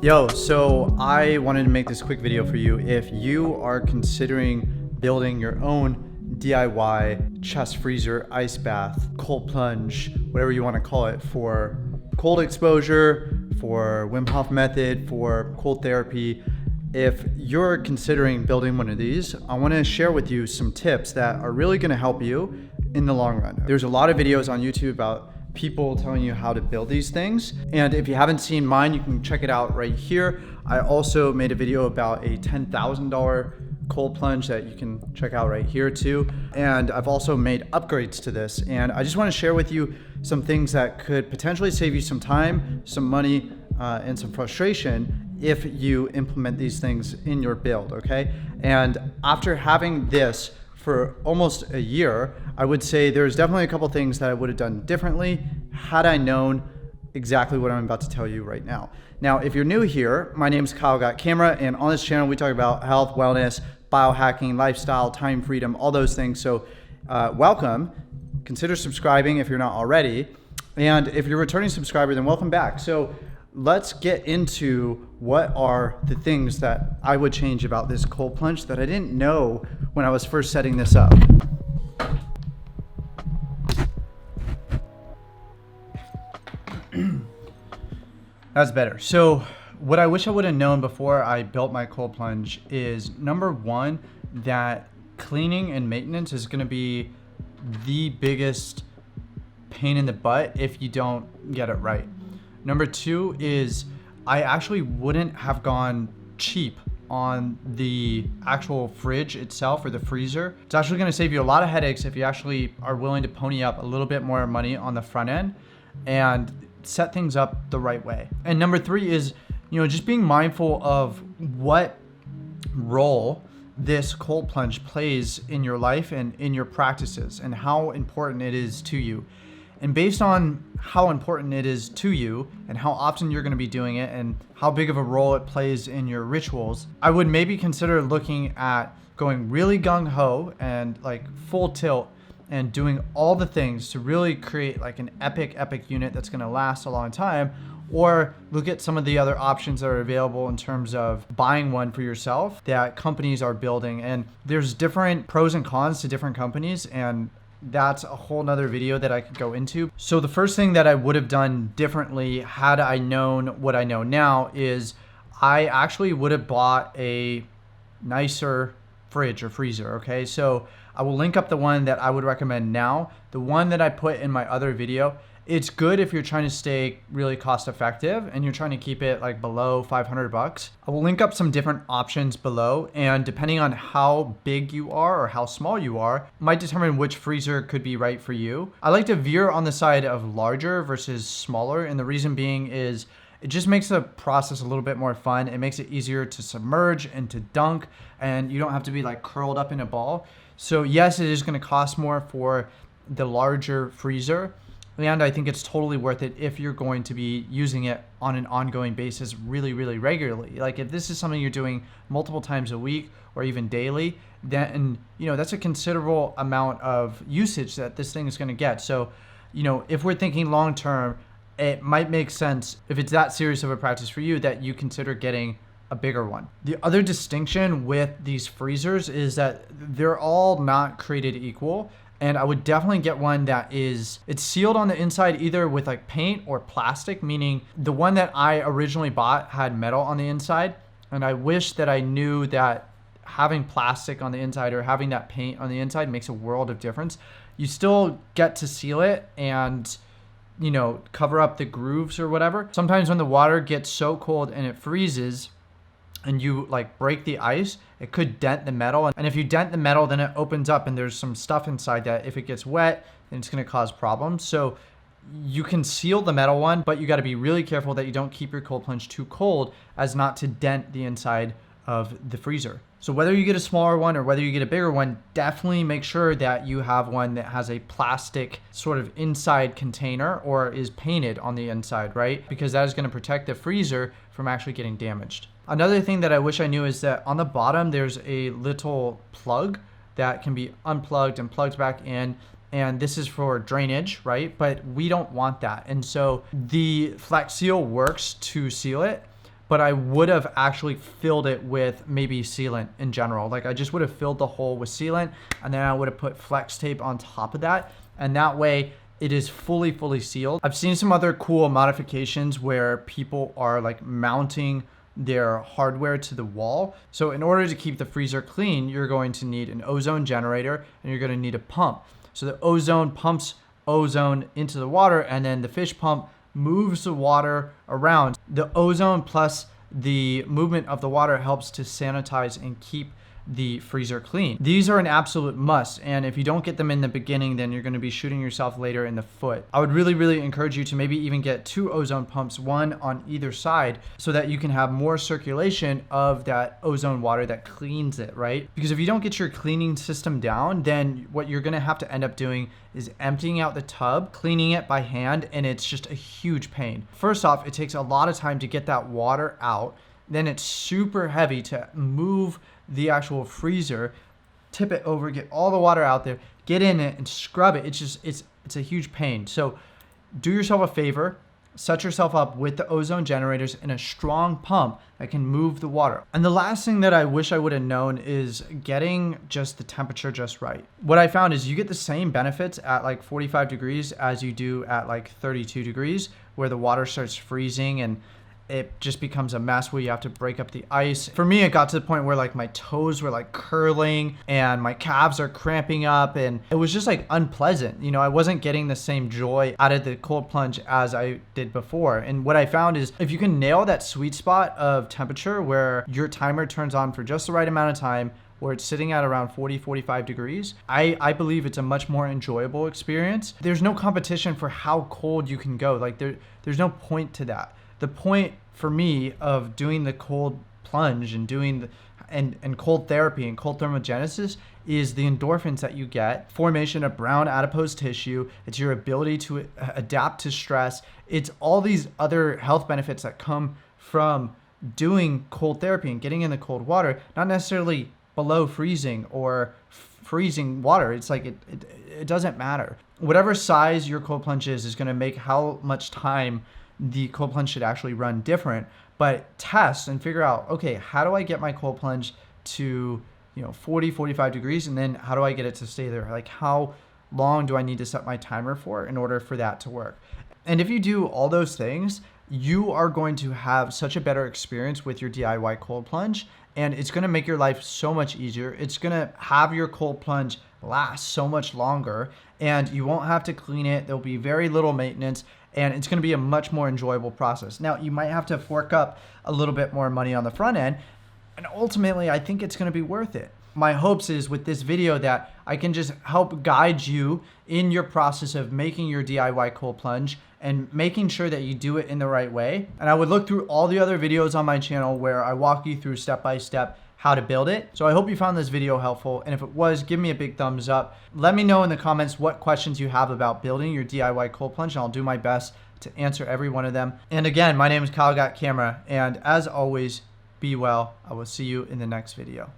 Yo, so I wanted to make this quick video for you. If you are considering building your own DIY chest freezer, ice bath, cold plunge, whatever you want to call it, for cold exposure, for Wim Hof method, for cold therapy, if you're considering building one of these, I want to share with you some tips that are really going to help you in the long run. There's a lot of videos on YouTube about people telling you how to build these things. And if you haven't seen mine, you can check it out right here. I also made a video about a $10,000 cold plunge that you can check out right here too. And I've also made upgrades to this. And I just want to share with you some things that could potentially save you some time, some money, and some frustration if you implement these things in your build, okay? And after having this for almost a year, I would say there's definitely a couple things that I would have done differently had I known exactly what I'm about to tell you right now. Now, if you're new here, my name is Kyle 𝐷𝐿, and on this channel, we talk about health, wellness, biohacking, lifestyle, time freedom, all those things. So welcome. Consider subscribing if you're not already. And if you're a returning subscriber, then welcome back. So let's get into what are the things that I would change about this cold plunge that I didn't know when I was first setting this up. That's better. So what I wish I would have known before I built my cold plunge is, number one, that cleaning and maintenance is going to be the biggest pain in the butt if you don't get it right. Number two is I actually wouldn't have gone cheap on the actual fridge itself or the freezer. It's actually going to save you a lot of headaches if you actually are willing to pony up a little bit more money on the front end and set things up the right way. And number three is, just being mindful of what role this cold plunge plays in your life and in your practices and how important it is to you. And based on how important it is to you and how often you're going to be doing it and how big of a role it plays in your rituals, I would maybe consider looking at going really gung-ho and like full tilt and doing all the things to really create like an epic unit that's going to last a long time, or look at some of the other options that are available in terms of buying one for yourself that companies are building. And there's different pros and cons to different companies, and that's a whole nother video that I could go into. So the first thing that I would have done differently had I known what I know now is I actually would have bought a nicer fridge or freezer, okay? So I will link up the one that I would recommend now. The one that I put in my other video, it's good if you're trying to stay really cost effective and you're trying to keep it like below 500 bucks. I will link up some different options below, and depending on how big you are or how small you are, might determine which freezer could be right for you. I like to veer on the side of larger versus smaller, and the reason being is it just makes the process a little bit more fun. It makes it easier to submerge and to dunk, and you don't have to be like curled up in a ball. So yes, it is going to cost more for the larger freezer, and I think it's totally worth it if you're going to be using it on an ongoing basis really regularly. Like if this is something you're doing multiple times a week or even daily, then that's a considerable amount of usage that this thing is going to get. So if we're thinking long term, it might make sense, if it's that serious of a practice for you, that you consider getting a bigger one. The other distinction with these freezers is that they're all not created equal. And I would definitely get one that it's sealed on the inside either with like paint or plastic, meaning the one that I originally bought had metal on the inside. And I wish that I knew that having plastic on the inside or having that paint on the inside makes a world of difference. You still get to seal it and cover up the grooves or whatever. Sometimes when the water gets so cold and it freezes, and you like break the ice, it could dent the metal. And if you dent the metal, then it opens up and there's some stuff inside that if it gets wet, then it's gonna cause problems. So you can seal the metal one, but you gotta be really careful that you don't keep your cold plunge too cold as not to dent the inside of the freezer. So whether you get a smaller one or whether you get a bigger one, definitely make sure that you have one that has a plastic sort of inside container or is painted on the inside, right? Because that is gonna protect the freezer from actually getting damaged. Another thing that I wish I knew is that on the bottom, there's a little plug that can be unplugged and plugged back in. and this is for drainage, right? But we don't want that. And so the Flex Seal works to seal it, but I would have actually filled it with maybe sealant in general. Like I just would have filled the hole with sealant, and then I would have put flex tape on top of that. And that way it is fully sealed. I've seen some other cool modifications where people are like mounting their hardware to the wall. So in order to keep the freezer clean, you're going to need an ozone generator, and you're going to need a pump. So the ozone pumps ozone into the water, and then the fish pump moves the water around. The ozone plus the movement of the water helps to sanitize and keep the freezer clean. These are an absolute must, and if you don't get them in the beginning, then you're going to be shooting yourself later in the foot. I would really encourage you to maybe even get 2 ozone pumps, one on either side, so that you can have more circulation of that ozone water that cleans it, right? Because if you don't get your cleaning system down, then what you're going to have to end up doing is emptying out the tub, cleaning it by hand, and it's just a huge pain. First off, it takes a lot of time to get that water out. Then it's super heavy to move the actual freezer, tip it over, get all the water out there, get in it and scrub it. It's a huge pain. So do yourself a favor, set yourself up with the ozone generators and a strong pump that can move the water. And the last thing that I wish I would have known is getting just the temperature just right. What I found is you get the same benefits at like 45 degrees as you do at like 32 degrees, where the water starts freezing and it just becomes a mess where you have to break up the ice. For me, it got to the point where like my toes were like curling and my calves are cramping up, and it was just like unpleasant. You know, I wasn't getting the same joy out of the cold plunge as I did before. And what I found is if you can nail that sweet spot of temperature where your timer turns on for just the right amount of time, where it's sitting at around 40-45 degrees, I believe it's a much more enjoyable experience. There's no competition for how cold you can go. Like there's no point to that. The point for me of doing the cold plunge and doing and cold therapy and cold thermogenesis is the endorphins that you get, formation of brown adipose tissue. It's your ability to adapt to stress. It's all these other health benefits that come from doing cold therapy and getting in the cold water, not necessarily below freezing or freezing water. It's like it doesn't matter. Whatever size your cold plunge is going to make how much time the cold plunge should actually run different. But test and figure out, okay, how do I get my cold plunge to 40-45 degrees, and then how do I get it to stay there? Like how long do I need to set my timer for in order for that to work? And if you do all those things, you are going to have such a better experience with your DIY cold plunge, and it's going to make your life so much easier. It's going to have your cold plunge last so much longer, and you won't have to clean it. There'll be very little maintenance, and it's going to be a much more enjoyable process. Now, you might have to fork up a little bit more money on the front end, and ultimately, I think it's going to be worth it. My hopes is with this video that I can just help guide you in your process of making your DIY cold plunge and making sure that you do it in the right way. And I would look through all the other videos on my channel where I walk you through step by step how to build it. So I hope you found this video helpful, and if it was, give me a big thumbs up. Let me know in the comments what questions you have about building your DIY cold plunge, and I'll do my best to answer every one of them. And again, my name is �KYLE 𝐷𝐿, and as always, be well. I will see you in the next video.